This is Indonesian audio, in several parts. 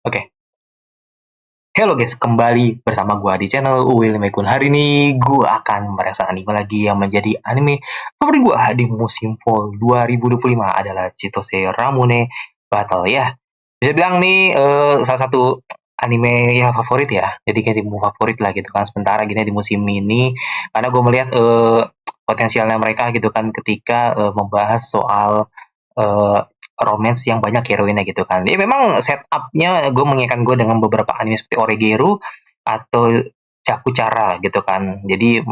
Oke. Hello guys, kembali bersama gua di channel Will Mekun. Hari ini gua akan merasa anime lagi yang menjadi anime favorit gua di musim fall 2025 adalah Chitose Ramune Battle ya. Bisa bilang nih salah satu anime ya favorit ya. Jadi kayak tim favorit lah gitu kan sementara gini di musim ini karena gue melihat potensialnya mereka gitu kan ketika membahas soal eh, romance yang banyak heroinnya gitu kan. Ya memang setupnya gue mengingatkan gue dengan beberapa anime seperti Oregairu atau Cakucara gitu kan. Jadi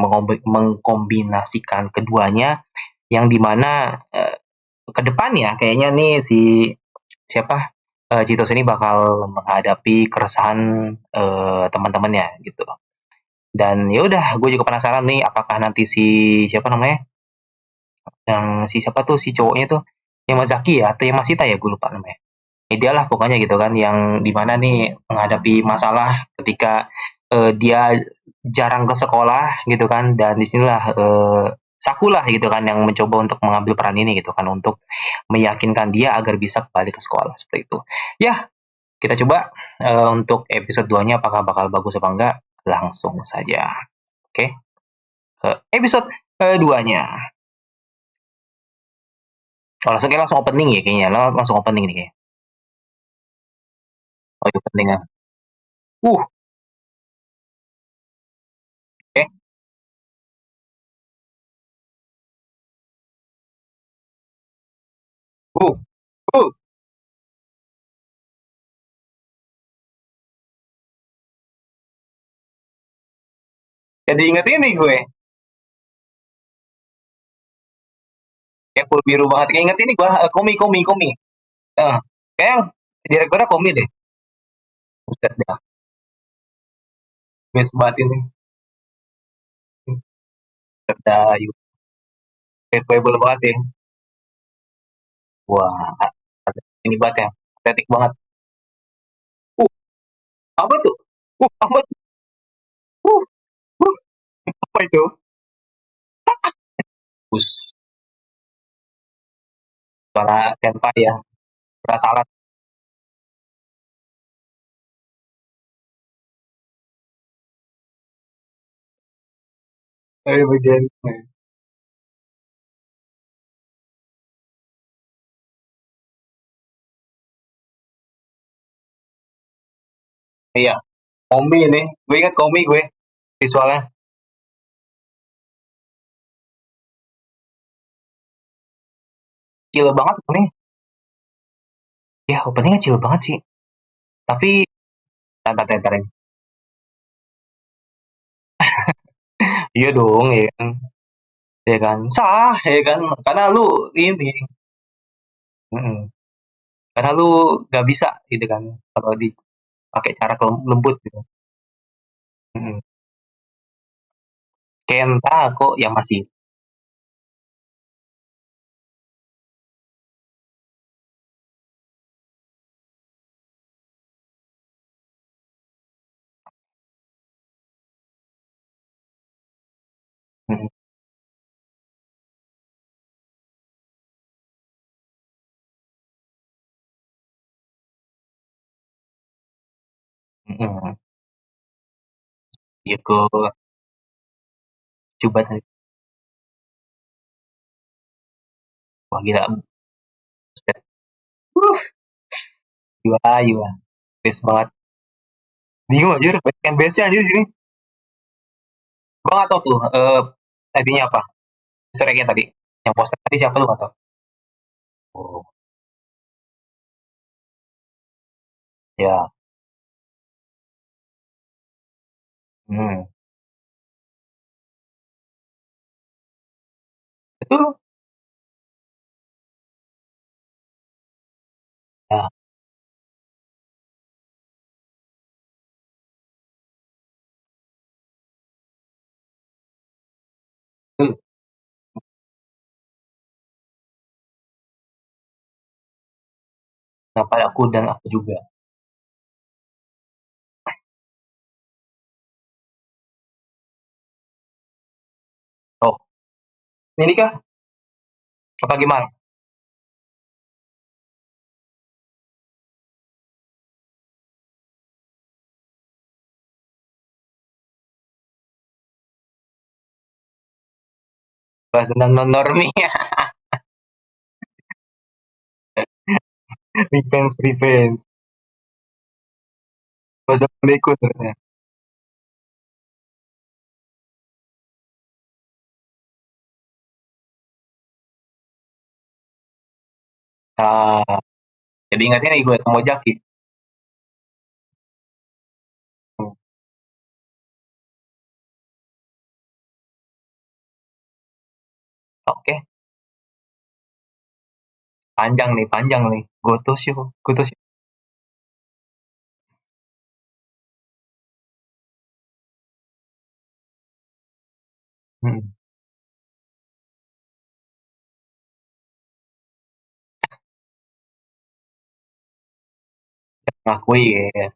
mengkombinasikan keduanya yang dimana ke depannya kayaknya nih si siapa Citos ini bakal menghadapi keresahan teman-temannya gitu. Dan ya udah, gue juga penasaran nih apakah nanti si siapa namanya yang si siapa tuh si cowoknya tuh Yamazaki ya atau Yamashita ya gue lupa namanya. Ideal lah pokoknya gitu kan yang dimana nih menghadapi masalah ketika dia jarang ke sekolah gitu kan dan disinilah Sakulah gitu kan yang mencoba untuk mengambil peran ini gitu kan untuk meyakinkan dia agar bisa kembali ke sekolah seperti itu. Ya, kita coba untuk episode 2-nya apakah bakal bagus apa enggak langsung saja. Oke, ke episode 2-nya. Oh, langsung opening ya kayaknya. Langsung opening nih kayaknya. Oh, iya, opening ya. Uh, oke. Uh, uh. Jadi inget ini gue. Kayak full biru banget. Kayak inget ini gue, Komi. Eh, kayak yang direkturnya Komi deh. Buset dah. Best banget ini. Udah, favorable banget ya. Wah, ini banget ya. Estetik banget. Uh, apa tuh? Apa tuh? Uh, uh, apa itu? Us, suara senpai ya. Suara salat. Bagian. Iya, Komi ini. Gue inget Komi gue. Visualnya. Chill banget nih. Ya, openingnya chill banget sih. Tapi, tantar ini. Iya dong, ya kan. Ya kan. Sah, ya kan. Karena lu ini. Mm-mm. Karena lu gak bisa gitu kan. Kalau dipakai cara lembut gitu. Mm-mm. Kenta kok yang masih. Mm-mm. Mm-mm. Gitu. Coba tadi. Wah gila. Buset. Uh, gila. Best banget. Bingung anjir. Yang bestnya anjir di sini. Gua gak tau tuh. Tadinya apa. Sereknya tadi. Yang poster tadi siapa lu gak tau. Oh, ya. Hmm. Itu. Ya. Itu. Nah, pada aku dan aku juga. Oh. Ini kah? Apa gimana? Balas dendam non normi. Revenge, revenge. Bahasa pendekut ternyata. Ah, jadi ingatnya nih gue Tomojaki. Hmm, oke, panjang nih. Gotosho, Gotosho. Hmm, ngakui ya.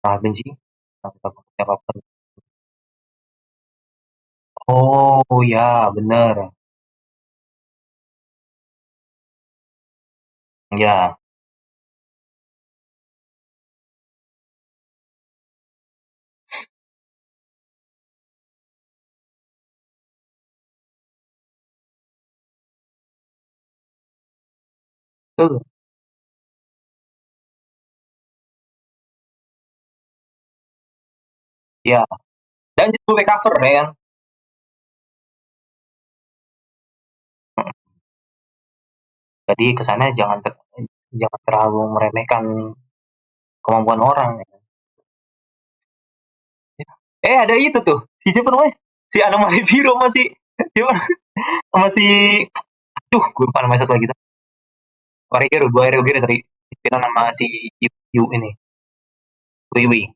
Sangat benci. Siapapun. Oh ya, bener. Ya, tuh. Ya, dan juga back cover ya kan. Hmm, jadi kesannya jangan terlalu meremehkan kemampuan orang. Ya. Ada itu tuh. Si siapa namanya? Si Anomali Biro masih siapa? Masih aduh, gue lupa namanya satu lagi tuh. Warrior, gue Warrior tadi. Kita nama si Yu ini. Wiwi.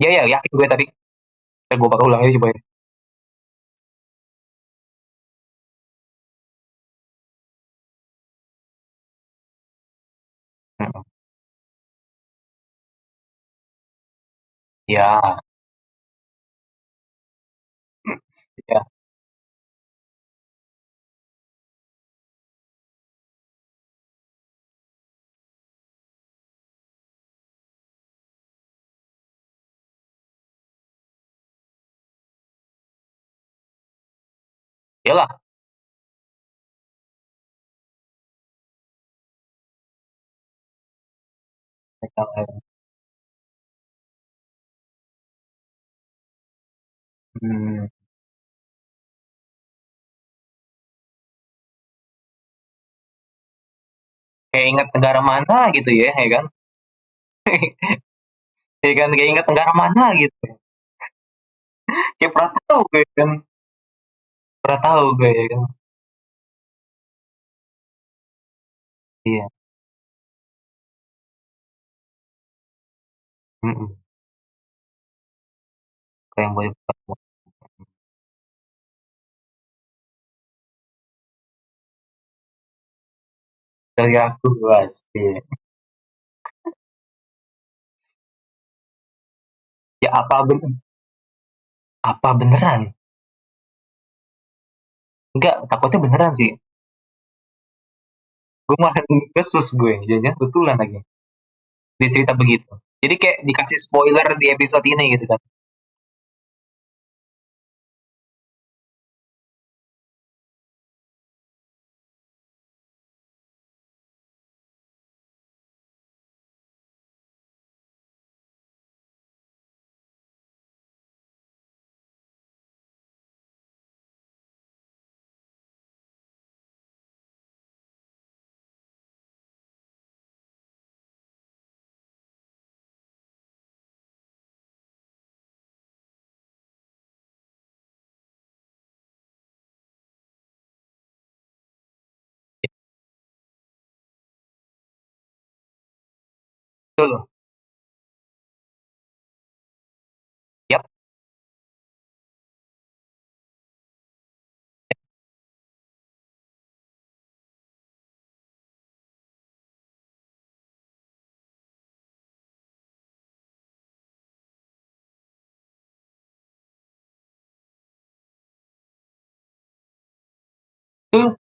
Ya ya, yakin gue tadi. Gue bakal ulang aja coba ya. Hmm, ya, ya, iyalah. Hmm, kayak ingat negara mana gitu ya kan? Ya kan, kayak ingat negara mana gitu. Kayak pernah tahu gue kan. Pernah tahu gue ya kan. Iya. Mm-mm. Kayak yang boleh dari aku luas. Iya. Ya apa beneran? Enggak, takutnya beneran sih. Gue malah kesus gue. Jadinya betulan lagi. Dia cerita begitu. Jadi kayak dikasih spoiler di episode ini gitu kan. Betul. Yap. Tuh.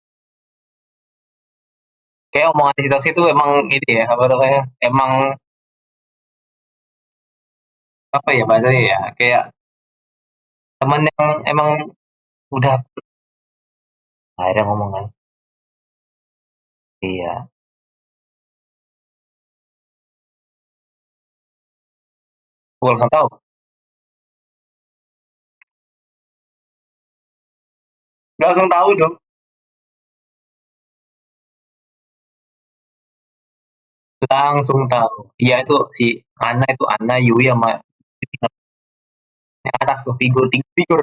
Kayak omongan di situ itu emang ini ya, apa namanya, emang apa ya bahasanya ya, kayak teman yang emang udah akhirnya ngomong kan, iya, gue langsung tahu, langsung tahu dong, langsung tahu. Iya itu si Ana, Yui sama yang atas tuh figur tiga figur.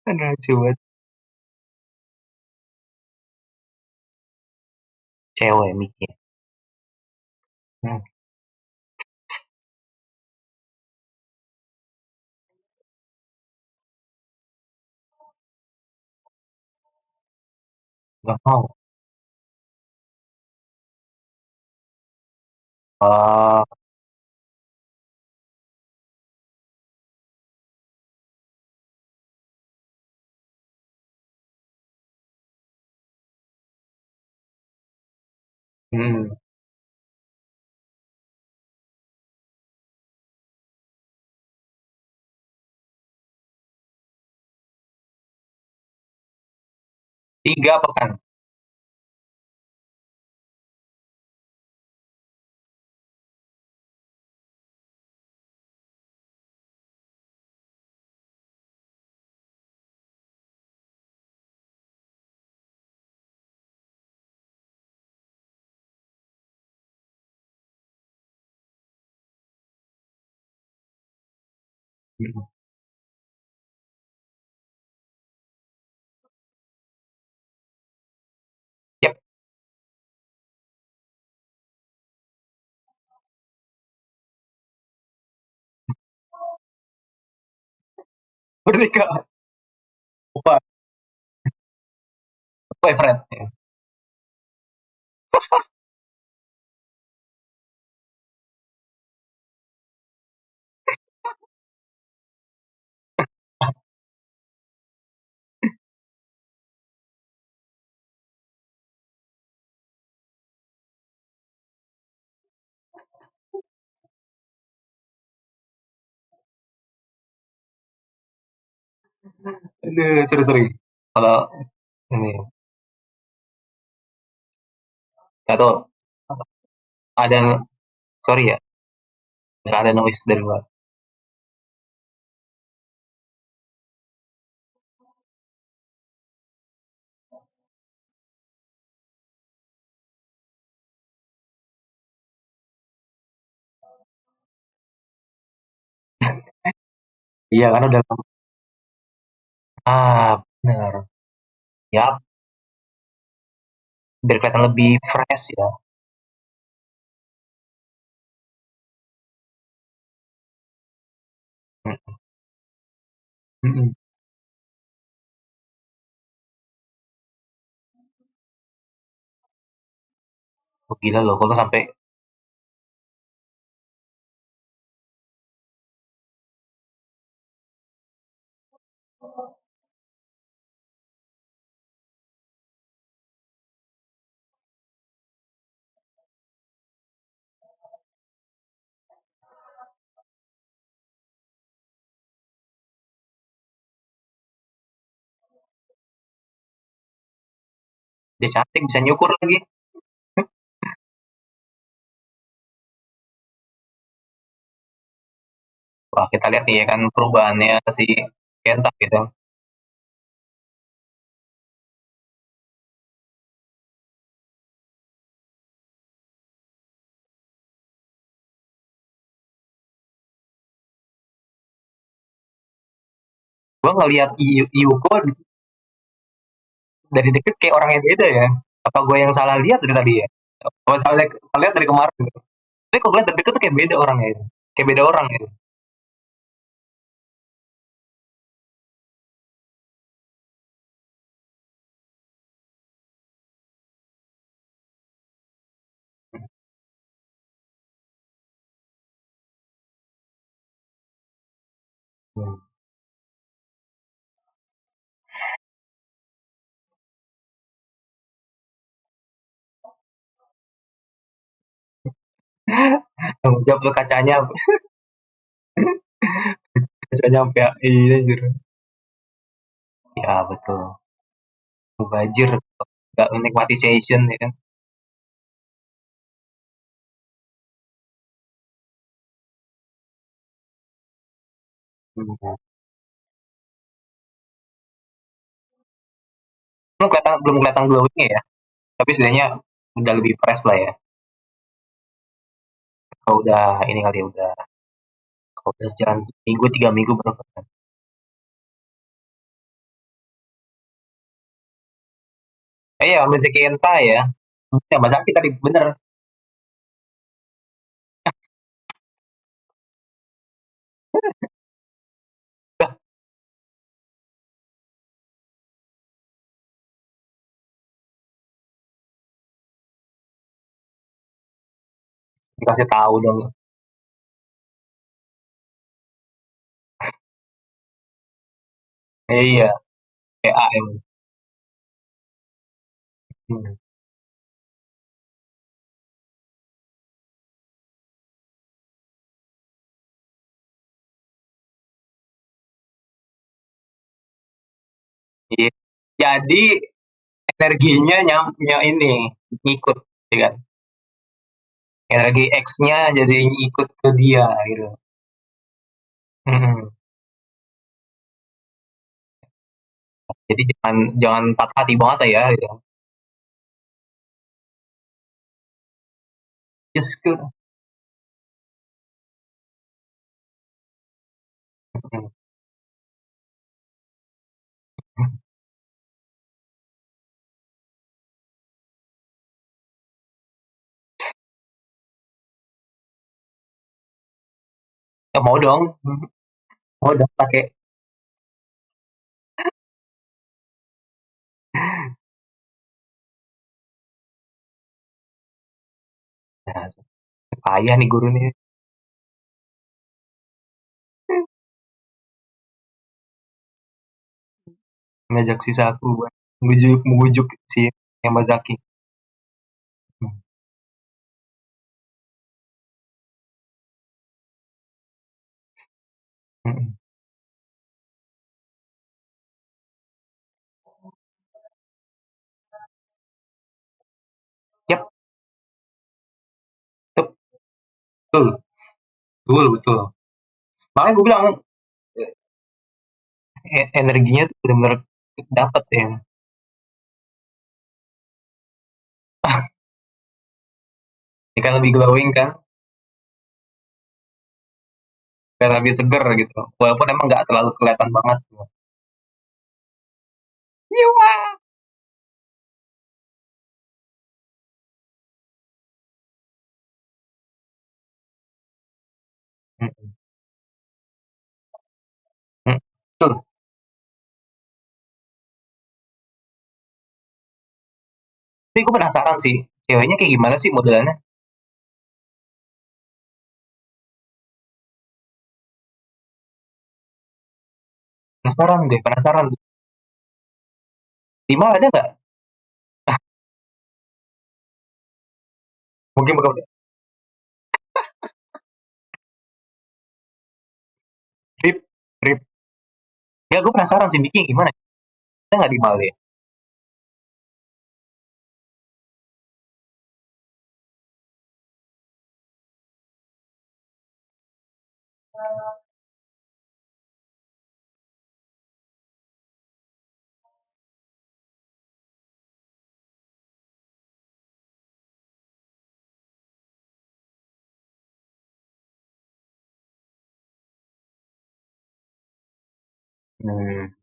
Aduh, lucu banget. Cewek mikir. Hmm, nggak mau. Oh, hmm. Tiga pekan. Hmm. Yap, merdeka. Apa? Boyfriend. Ya. Aduh, seru-seru. Kalau ini, nggak tahu ada, sorry ya, nggak ada noise dari luar. Iya kan udah bener. Ya, biar kelihatan lebih fresh ya. Mm, mm. Oh, gila loh kalau sampai dia cantik bisa nyukur lagi. Wah, kita lihat nih ya kan perubahannya si Kenta gitu. Gua ngelihat Yuko dari deket kayak orang yang beda ya. Apa gue yang salah lihat dari tadi ya? Apa salah lihat dari kemarin? Tapi kalau lihat deket tuh kayak beda orangnya itu. Kayak beda orang gitu. Hmm. Tanggung jawab tuh kacanya sampai ini gitu. Ya betul. Mubazir, nggak menikmati session ya kan. Hmm. Belum kelihatan glowingnya ya. Tapi setidaknya udah lebih fresh lah ya. Kalau udah ini kali ya, udah kalau udah sejalan minggu 3 minggu baru kelihatan. Ya Mizeki Kenta ya. Ya Mas Aki tadi bener. Dikasih tahu dong. Iya, PA emang. Hmm. Iya. Jadi energinya ini ngikut ya kan. Energi X-nya jadi ikut ke dia gitu. Hmm. Jadi jangan jangan patah hati banget ya gitu. Just good. Hmm. Ya, mau dong. Mau dong pakai. Nah, payah nih guru nih. Ngajak sisa aku buat mengujuk si Yamazaki. Hmm. Hmm. Yap, betul, betul, betul, betul. Makanya gue bilang energinya tuh benar-benar dapat ya. Ini kan lebih glowing kan, kan lebih seger gitu. Walaupun emang nggak terlalu kelihatan banget. Iya. Hmm. Hmm. Betul. Tapi gue penasaran sih, ceweknya kayak gimana sih modelannya? Penasaran deh, penasaran. Timal ada nggak? Mungkin bukan rip, rip. Ya gue penasaran sih Vicky gimana? Ada nggak di Mal ya? Hmm.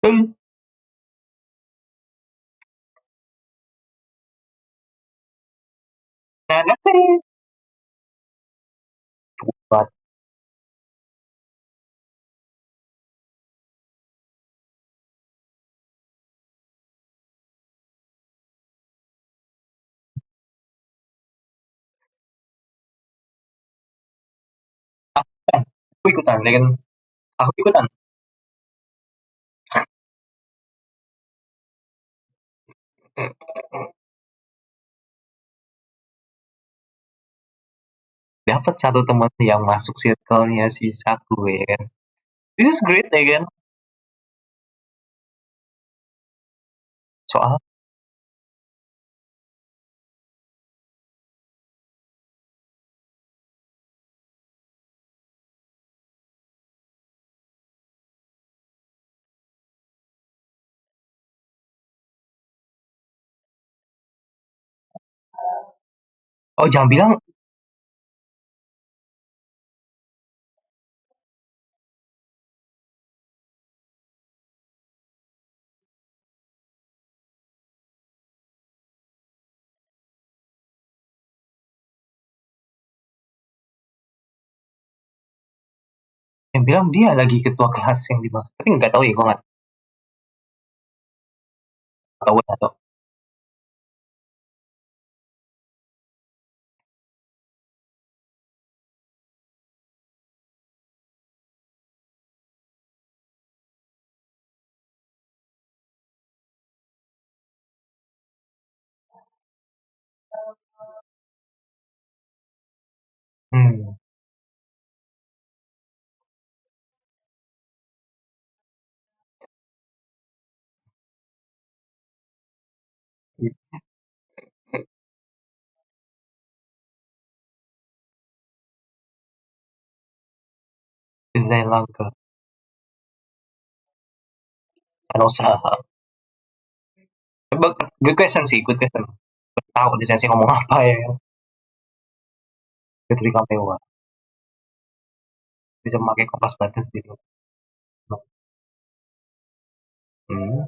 Tung. Nah, that's it. But aku ikutan, ya kan? Aku ikutan. Dapat satu teman yang masuk circle-nya si Saku, ya kan? This is great, ya kan? Soal oh jangan bilang yang bilang dia lagi ketua kelas yang dimaksud. Tapi nggak tahu ya, gue nggak tahu atau. Hmm, desain langka, kan usaha. Good question sih, good question. Tahu desain sih ngomong apa ya? Ketika mewah bisa memakai kompas batas di rumah. Hmm.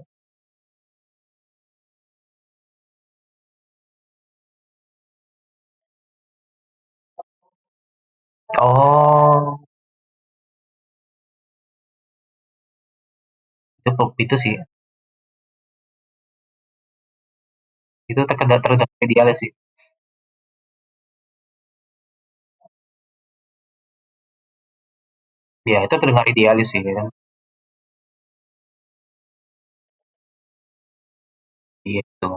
Oh, itu sih, itu terkadang terdengar idealis sih. Ya, itu terdengar idealis sih ya kan. Gitu.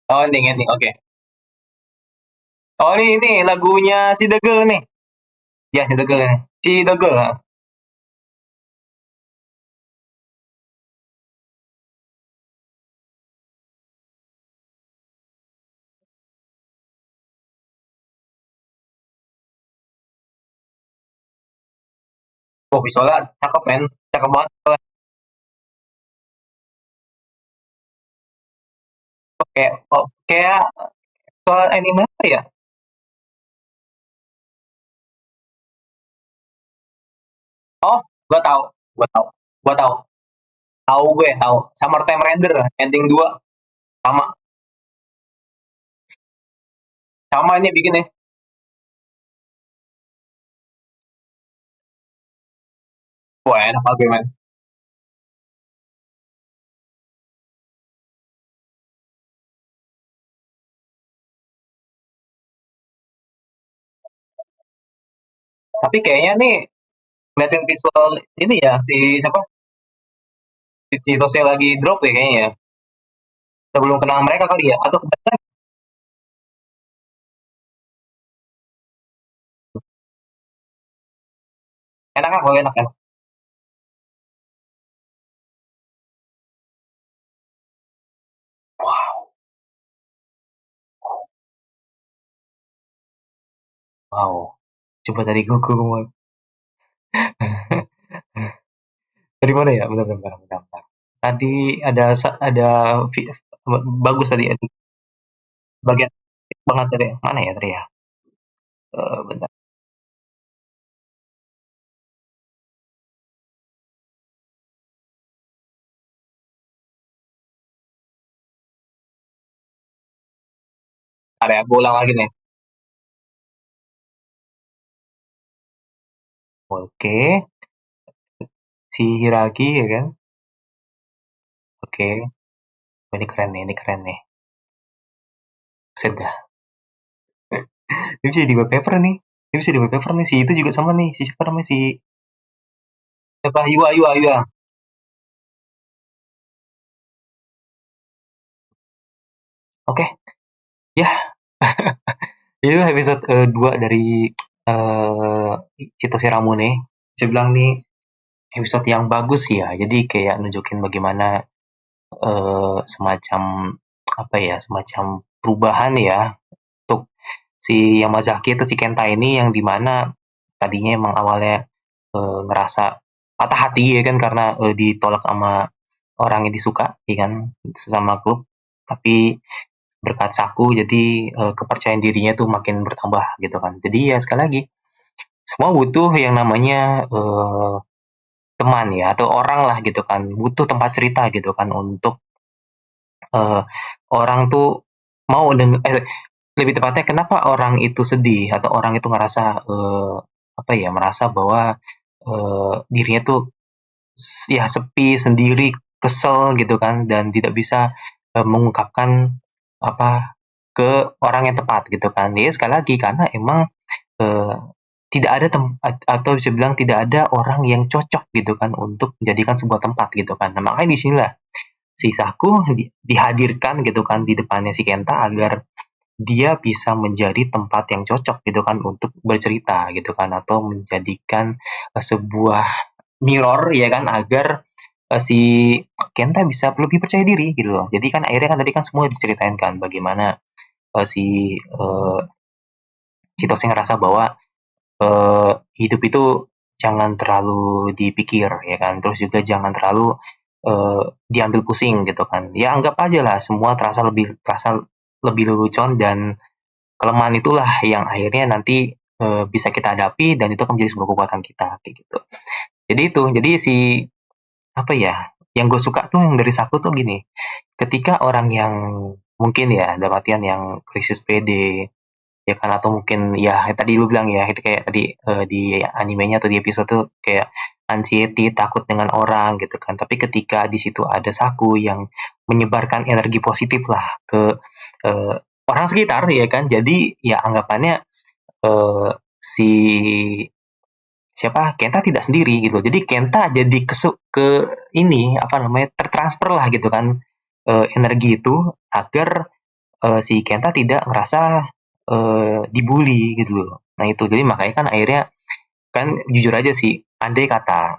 Oh, ending ending. Oke. Okay. Oh, ini lagunya si The Girl nih. Ya, si The Girl nih. Si The Girl. Ah. Oh, visualnya cakep men. Cakep banget. Kayak oh, kayak soal anime apa ya? Oh, gua tahu. Gua tahu. Gua tahu. Tahu gue, tahu. Summertime Render ending 2 sama sama ini bikin nih. Wah, enak banget man. Tapi kayaknya nih ngeliatin visual ini ya si siapa? Si Chitose lagi drop ya kayaknya ya. Sebelum kenal mereka kali ya atau kebetulan enak kan kalau enak kan. Wah, Wow, coba tadi gua dari mana ya? Bentar bentar bentar bentar. Tadi ada bagus tadi bagian banget tadi. Mana ya tadi ya? Bentar. Ada ya, gua ulang lagi nih. Oke, si Hiragi ya kan? Oke, ini keren nih, ini keren nih. Buset dah. Ini bisa di wallpaper nih. Ini bisa di wallpaper nih. Si itu juga sama nih. Si siapa namanya? Si siapa? Yua, Yua, Yua. Oke, ya. Itu episode 2 dari eh Cito Siramune. Saya bilang nih episode yang bagus ya. Jadi kayak nunjukin bagaimana semacam apa ya, semacam perubahan ya untuk si Yamazaki itu si Kenta ini yang dimana tadinya emang awalnya ngerasa patah hati ya kan karena ditolak sama orang yang disuka ya kan sesama klub tapi berkat Saku jadi kepercayaan dirinya tuh makin bertambah gitu kan jadi ya sekali lagi semua butuh yang namanya teman ya atau orang lah gitu kan butuh tempat cerita gitu kan untuk eh, orang tuh mau lebih tepatnya kenapa orang itu sedih atau orang itu ngerasa apa ya merasa bahwa dirinya tuh ya sepi sendiri kesel gitu kan dan tidak bisa mengungkapkan apa ke orang yang tepat gitu kan ya sekali lagi karena emang eh, tidak ada tempat atau bisa bilang tidak ada orang yang cocok gitu kan untuk menjadikan sebuah tempat gitu kan nah, makanya di sinilah si Saku dihadirkan gitu kan di depannya si Kenta agar dia bisa menjadi tempat yang cocok gitu kan untuk bercerita gitu kan atau menjadikan sebuah mirror ya kan agar si Kenta bisa lebih percaya diri gitu loh. Jadi kan akhirnya kan tadi kan semua diceritain kan bagaimana si Chitose ngerasa bahwa hidup itu jangan terlalu dipikir ya kan. Terus juga jangan terlalu diambil pusing gitu kan. Ya anggap aja lah semua terasa lebih lelucon dan kelemahan itulah yang akhirnya nanti bisa kita hadapi dan itu akan menjadi sebuah kekuatan kita kayak gitu. Jadi si apa ya? Yang gue suka tuh yang dari Saku tuh gini, ketika orang yang mungkin ya dalam artian yang krisis PD ya kan atau mungkin ya tadi lu bilang ya itu kayak tadi di animenya atau di episode tuh kayak anxiety takut dengan orang gitu kan tapi ketika di situ ada Saku yang menyebarkan energi positif lah ke eh, orang sekitar ya kan jadi ya anggapannya si siapa Kenta tidak sendiri gitu jadi Kenta jadi ke ini apa namanya tertransfer lah gitu kan energi itu agar si Kenta tidak ngerasa dibully gitu loh. Nah itu jadi makanya kan akhirnya kan jujur aja sih andai kata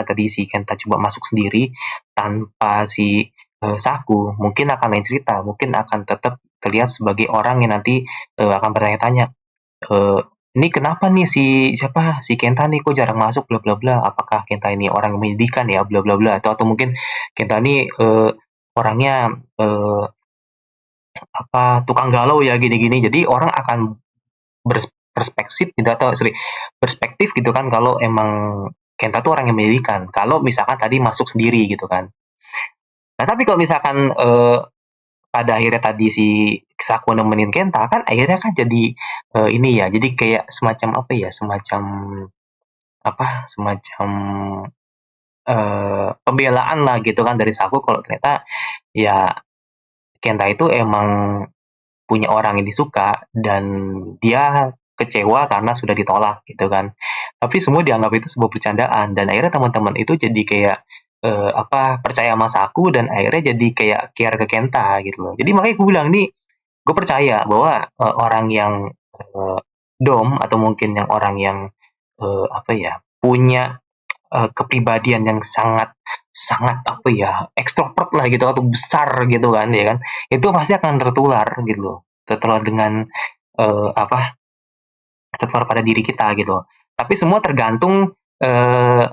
tadi si Kenta coba masuk sendiri tanpa si Saku mungkin akan lain cerita mungkin akan tetap terlihat sebagai orang yang nanti akan bertanya-tanya eh, ini kenapa nih si siapa si Kenta nih kok jarang masuk bla bla bla apakah Kenta ini orang yang menyedihkan ya bla bla bla atau mungkin Kenta ini orangnya apa tukang galau ya gini-gini jadi orang akan berperspektif gitu atau sorry perspektif gitu kan kalau emang Kenta tuh orang yang menyedihkan kalau misalkan tadi masuk sendiri gitu kan nah tapi kalau misalkan pada akhirnya tadi si Saku nemenin Kenta kan akhirnya kan jadi ini ya jadi kayak semacam apa ya semacam apa semacam pembelaan lah gitu kan dari Saku kalau ternyata ya Kenta itu emang punya orang yang disuka dan dia kecewa karena sudah ditolak gitu kan. Tapi semua dianggap itu sebuah bercandaan dan akhirnya teman-teman itu jadi kayak apa percaya sama aku dan akhirnya jadi kayak care ke Kenta gitu loh. Jadi makanya gue bilang nih gue percaya bahwa orang yang dom atau mungkin yang orang yang apa ya punya kepribadian yang sangat sangat apa ya ekstrovert lah gitu atau besar gitu kan ya kan itu pasti akan tertular gitu loh tertular dengan apa tertular pada diri kita gitu. Tapi semua tergantung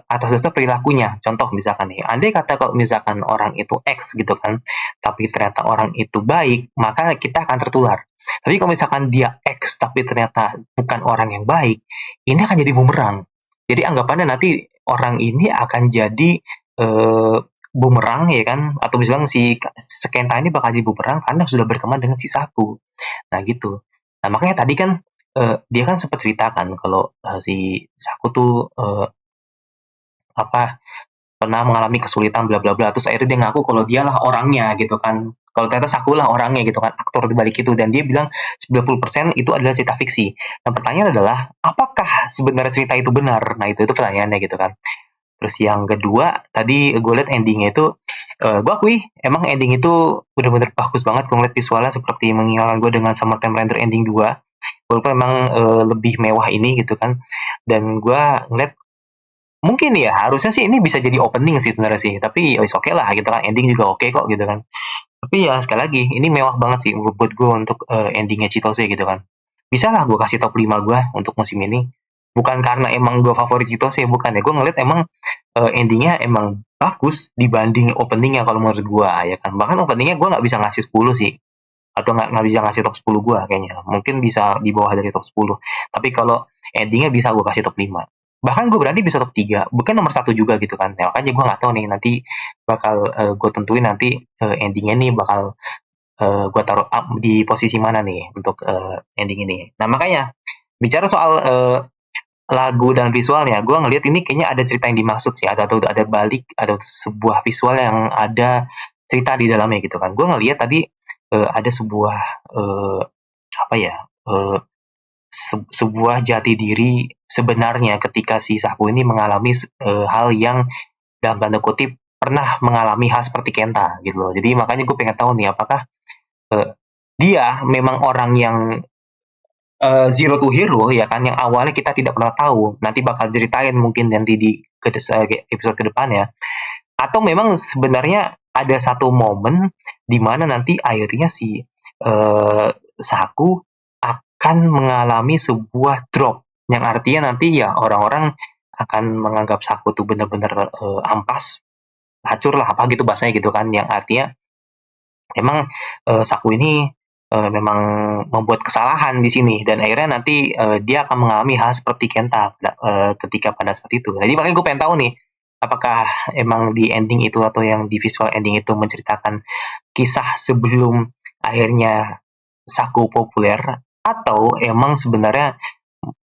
atas dasar perilakunya. Contoh misalkan nih, andai kata kalau misalkan orang itu X gitu kan, tapi ternyata orang itu baik, maka kita akan tertular. Tapi kalau misalkan dia X tapi ternyata bukan orang yang baik, ini akan jadi bumerang. Jadi anggapannya nanti orang ini akan jadi eh, bumerang ya kan, atau misalkan si Kenta ini bakal jadi bumerang karena sudah berteman dengan si Saku. Nah gitu. Nah makanya tadi kan dia kan sempat ceritakan kalau si Saku tuh apa pernah mengalami kesulitan bla bla bla, terus akhirnya dia ngaku kalau dialah orangnya gitu kan, kalau ternyata Saku lah orangnya gitu kan, aktor di balik itu, dan dia bilang 90% itu adalah cerita fiksi. Nah pertanyaan adalah apakah sebenarnya cerita itu benar? Nah itu pertanyaannya gitu kan. Terus yang kedua tadi gue liat endingnya itu gue akui emang ending itu bener-bener bagus banget. Gue ngeliat visualnya seperti mengingatkan gue dengan Summertime Render ending 2, walaupun emang lebih mewah ini gitu kan. Dan gue ngeliat mungkin ya harusnya sih ini bisa jadi opening sih sebenarnya sih, tapi ya oke lah gitu kan, ending juga oke kok gitu kan. Tapi ya sekali lagi ini mewah banget sih buat gue untuk endingnya Chitose gitu kan. Bisa lah gue kasih top 5 gue untuk musim ini. Bukan karena emang gue favorit Chitose, bukan ya. Gue ngeliat emang endingnya emang bagus dibanding openingnya kalau menurut gue ya kan. Bahkan openingnya gue nggak bisa ngasih 10 sih, atau nggak bisa ngasih top 10 gue kayaknya, mungkin bisa di bawah dari top 10. Tapi kalau endingnya bisa gue kasih top 5, bahkan gue berarti bisa top 3, bukan nomor satu juga gitu kan. Ya, makanya gue nggak tahu nih nanti bakal gue tentuin nanti endingnya nih bakal gue taruh di posisi mana nih untuk ending ini. Nah makanya bicara soal lagu dan visualnya, gue ngelihat ini kayaknya ada cerita yang dimaksud sih, ada balik, ada sebuah visual yang ada cerita di dalamnya gitu kan. Gue ngelihat tadi ada sebuah apa ya, sebuah jati diri sebenarnya ketika si Saku ini mengalami hal yang dalam tanda kutip pernah mengalami hal seperti Kenta gitu loh. Jadi makanya gue pengen tahu nih apakah uh, dia memang orang yang zero to hero ya kan, yang awalnya kita tidak pernah tahu, nanti bakal ceritain mungkin nanti di episode kedepannya, atau memang sebenarnya ada satu momen di mana nanti akhirnya si Saku akan mengalami sebuah drop, yang artinya nanti ya orang-orang akan menganggap Saku tuh benar-benar ampas, hancur lah apa gitu bahasanya gitu kan, yang artinya memang Saku ini memang membuat kesalahan di sini, dan akhirnya nanti dia akan mengalami hal seperti Kenta ketika pada saat itu. Jadi makanya gue pengen tahu nih, apakah emang di ending itu atau yang di visual ending itu menceritakan kisah sebelum akhirnya Saku populer, atau emang sebenarnya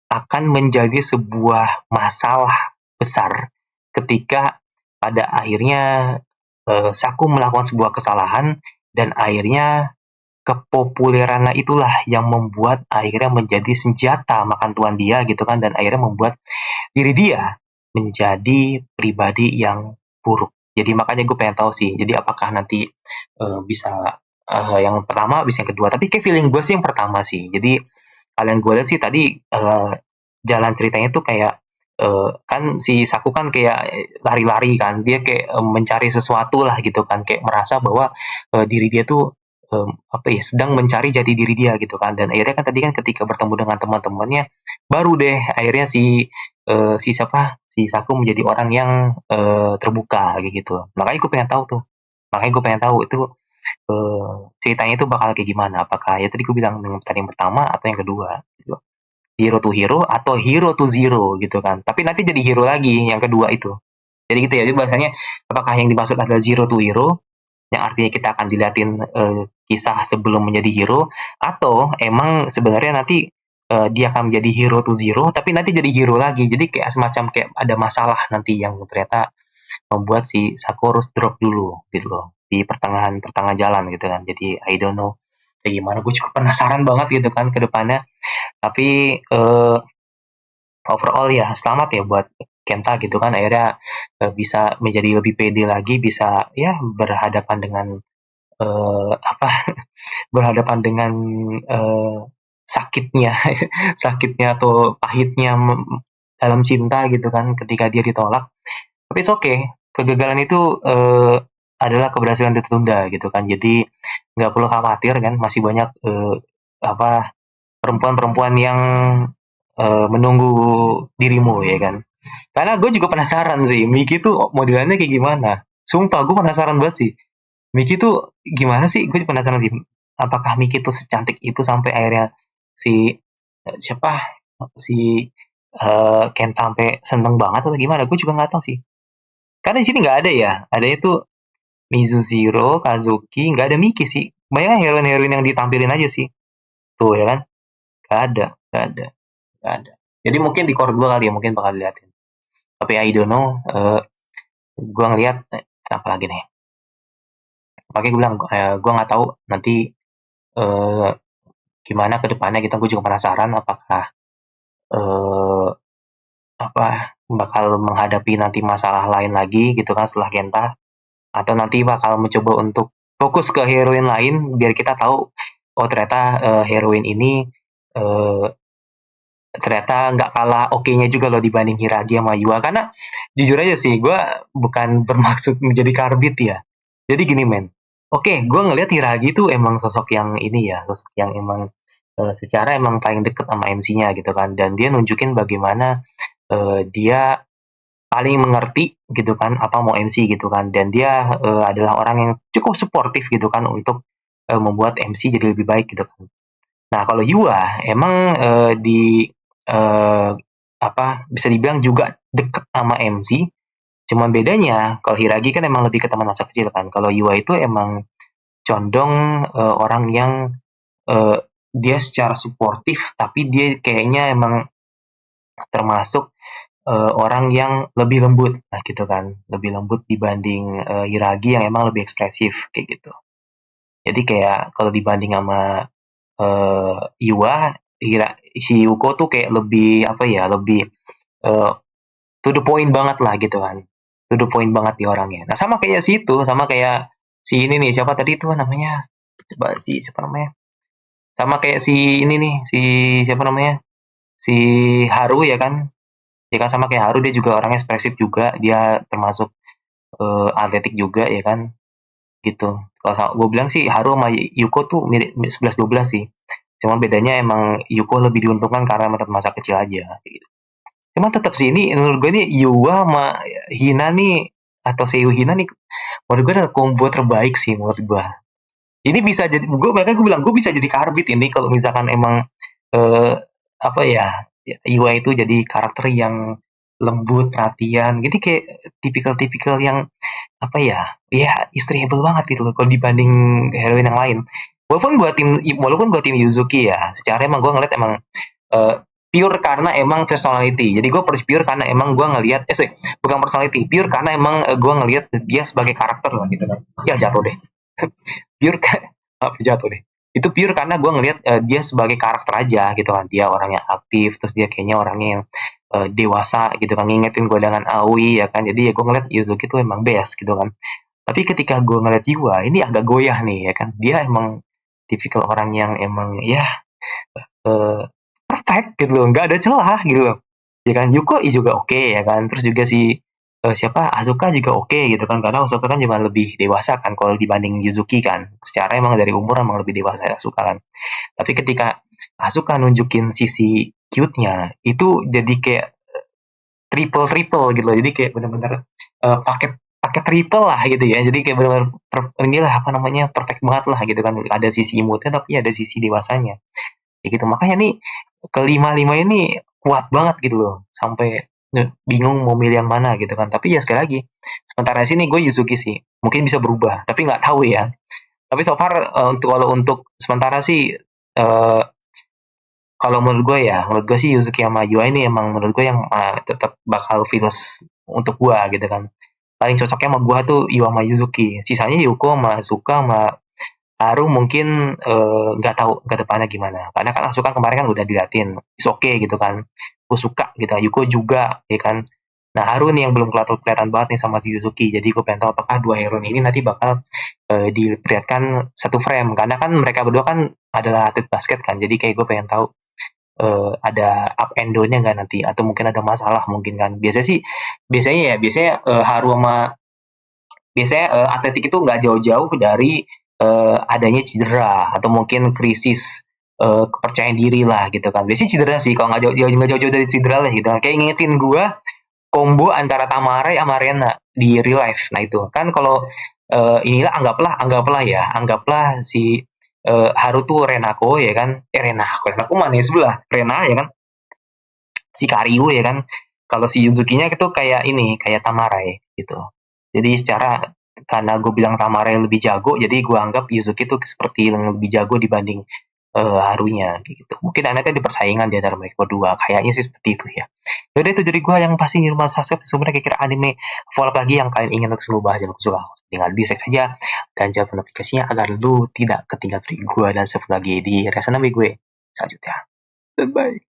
akan menjadi sebuah masalah besar ketika pada akhirnya Saku melakukan sebuah kesalahan, dan akhirnya kepopulerannya itulah yang membuat akhirnya menjadi senjata makan tuan dia gitu kan, dan akhirnya membuat diri dia menjadi pribadi yang buruk. Jadi makanya gue pengen tahu sih, jadi apakah nanti bisa yang pertama, bisa yang kedua, tapi kayak feeling gue sih yang pertama sih. Jadi kalian gue lihat sih tadi jalan ceritanya tuh kayak kan si Saku kan kayak lari-lari kan, dia kayak mencari sesuatu lah gitu kan, kayak merasa bahwa diri dia tuh apa ya, sedang mencari jati diri dia gitu kan, dan akhirnya kan tadi kan ketika bertemu dengan teman-temannya baru deh akhirnya si siapa si Saku menjadi orang yang terbuka kayak gitu. Makanya gue pengen tahu tuh, makanya gue pengen tahu itu ceritanya itu bakal kayak gimana, apakah ya tadi gue bilang dengan tadi yang pertama atau yang kedua gitu. Hero to hero atau hero to zero gitu kan, tapi nanti jadi hero lagi yang kedua itu. Jadi gitu ya, jadi bahasanya apakah yang dimaksud adalah zero to hero, yang artinya kita akan dilihatin kisah sebelum menjadi hero, atau emang sebenarnya nanti dia akan menjadi hero to zero tapi nanti jadi hero lagi, jadi kayak semacam kayak ada masalah nanti yang ternyata membuat si Sakura drop dulu gitu loh di pertengahan pertengahan jalan gitu kan. Jadi I don't know kayak gimana, gue cukup penasaran banget gitu kan ke depannya. Tapi overall ya selamat ya buat Kenta gitu kan, akhirnya bisa menjadi lebih pede lagi, bisa ya berhadapan dengan apa berhadapan dengan eh, sakitnya sakitnya atau pahitnya dalam cinta gitu kan ketika dia ditolak. Tapi oke okay. Kegagalan itu adalah keberhasilan tertunda gitu kan, jadi nggak perlu khawatir kan, masih banyak apa perempuan-perempuan yang menunggu dirimu ya kan. Karena gue juga penasaran sih, Miki tuh modelannya kayak gimana. Sumpah gue penasaran banget sih. Miki tuh gimana sih? Gue penasaran sih. Apakah Miki tuh secantik itu sampai akhirnya si siapa si Kenta sampai seneng banget atau gimana? Gue juga nggak tahu sih. Karena di sini nggak ada ya. Adanya tuh Mizuziro, Kazuki, nggak ada Miki sih. Banyak heroin-heroin yang ditampilin aja sih. Tuh ya kan? Nggak ada, nggak ada, nggak ada. Jadi mungkin di core gue kali ya, mungkin bakal diliatin. Tapi I don't know. Gue ngeliat, apa lagi nih? Makanya gue bilang, gue nggak tahu nanti eh, gimana ke depannya gitu. Gue juga penasaran apakah eh, apa bakal menghadapi nanti masalah lain lagi gitu kan setelah Genta, atau nanti bakal mencoba untuk fokus ke heroin lain biar kita tahu oh ternyata heroin ini eh, ternyata nggak kalah oke-nya juga loh dibanding Hiragi sama Yua. Karena jujur aja sih gue bukan bermaksud menjadi karbit ya. Jadi gini men, oke gue ngelihat Hiragi tuh emang sosok yang ini ya, sosok yang emang secara emang paling deket sama MC-nya gitu kan, dan dia nunjukin bagaimana dia paling mengerti gitu kan apa mau MC gitu kan, dan dia adalah orang yang cukup suportif gitu kan untuk membuat MC jadi lebih baik gitu kan. Nah kalau Yua emang di eh, apa bisa dibilang juga deket sama MC, cuman bedanya kalau Hiragi kan emang lebih ke teman masa kecil kan, kalau Yua itu emang condong orang yang eh, dia secara suportif tapi dia kayaknya emang termasuk orang yang lebih lembut nah gitu kan, lebih lembut dibanding Hiragi yang emang lebih ekspresif kayak gitu. Jadi kayak kalau dibanding sama Iwa, si Yuko tuh kayak lebih apa ya, lebih uh, to the point banget lah gitu kan, to the point banget di orangnya. Nah sama kayak si itu, sama kayak si ini nih siapa tadi tuh namanya, coba si siapa namanya, sama kayak si ini nih si siapa namanya, si Haru ya kan sama kayak Haru, dia juga orangnya ekspresif juga, dia termasuk atletik juga ya kan gitu. Kalau gue bilang sih Haru sama Yuko tuh mirip 11-12 sih. Cuma bedanya emang Yuko lebih diuntungkan karena masa kecil aja gitu. Cuma tetap sih ini menurut gue nih Yuwa sama Hina nih atau Seiyu Hina nih menurut gue adalah combo terbaik sih menurut gue. Ini bisa jadi gue, mereka gue bilang gue bisa jadi karbit ini kalau misalkan emang eh, apa ya, Yuwa itu jadi karakter yang lembut, perhatian. Jadi kayak tipikal-tipikal yang apa ya istriable banget gitu loh kalau dibanding heroin yang lain. Walaupun gua tim Yuzuki ya, secara emang gua ngeliat emang eh, pure karena emang personality. Jadi gue pure karena emang gue ngelihat bukan personality, pure karena emang gue ngelihat dia sebagai karakter lah gitu kan. Ya jatuh deh. Pure apa jatuh deh. Itu pure karena gue ngelihat dia sebagai karakter aja gitu kan. Dia orang yang aktif, terus dia kayaknya orangnya yang dewasa gitu kan, ngingetin gue dengan Aoi ya kan. Jadi ya gue ngeliat Yuzuki tuh emang best gitu kan. Tapi ketika gue ngeliat Yua ini agak goyah nih ya kan, dia emang tipikal orang yang emang ya eh, perfect gitu loh, nggak ada celah gitu loh. Ya kan, Yuko juga oke ya kan, terus juga si siapa Asuka juga oke gitu kan, karena Asuka kan juga lebih dewasa kan kalau dibanding Yuzuki kan, secara emang dari umur emang lebih dewasa Asuka kan. Tapi ketika Asuka nunjukin sisi cute-nya itu jadi kayak triple triple gitu loh, jadi kayak bener-bener paket paket triple lah gitu ya, jadi kayak bener-bener inilah apa namanya perfect banget lah gitu kan, ada sisi imutnya tapi ada sisi dewasanya ya gitu. Makanya nih kelima lima ini kuat banget gitu loh, sampai bingung mau milih yang mana gitu kan. Tapi ya sekali lagi sementara sini gue Yuzuki sih, mungkin bisa berubah tapi nggak tahu ya. Tapi so far untuk sementara sih kalau menurut gue sih Yuzuki sama Yua ini emang menurut gue yang tetap bakal feels untuk gue gitu kan. Paling cocoknya sama gue tuh Yua sama Yuzuki, sisanya Yuko sama Asuka sama Haru mungkin nggak tahu ke depannya gimana. Karena kan Asuka kemarin kan udah diliatin, is okay gitu kan. Gue suka gitu, Yuko juga ya kan. Nah Haru nih yang belum kelihatan banget nih sama si Yuzuki. Jadi gue pengen tahu apakah dua hero ini nanti bakal diperlihatkan satu frame. Karena kan mereka berdua kan adalah atlet basket kan. Jadi kayak gue pengen tahu ada up and down-nya nggak nanti, atau mungkin ada masalah mungkin kan. Biasanya Haru sama biasanya atletik itu nggak jauh-jauh dari adanya cedera atau mungkin krisis kepercayaan diri lah gitu kan. Biasanya cedera sih kalau nggak jauh-jauh dari cedera lah gitu kan. Kayak ngingetin gue combo antara Tamare sama Rena di real life. Nah itu kan kalau inilah anggaplah si Haruto Renako ya kan, Renako mana ya sebelah Rena ya kan, si Karyu ya kan. Kalau si Yuzuki-nya itu kayak ini, kayak Tamarai gitu. Jadi karena gue bilang Tamarai lebih jago, jadi gue anggap Yuzuki itu seperti yang lebih jago dibanding Harunya gitu. Mungkin anaknya di persaingan di antara mereka berdua, kayaknya sih seperti itu ya. Jadi itu dari gue yang pasti di rumah subscribe sebenarnya kira-kira anime favorit lagi yang kalian ingin terus gue bahas yang suka. Tinggal di like saja dan jangan notifikasinya agar lu tidak ketinggalan dari gue dan satu lagi di reaction gue selanjutnya. Bye.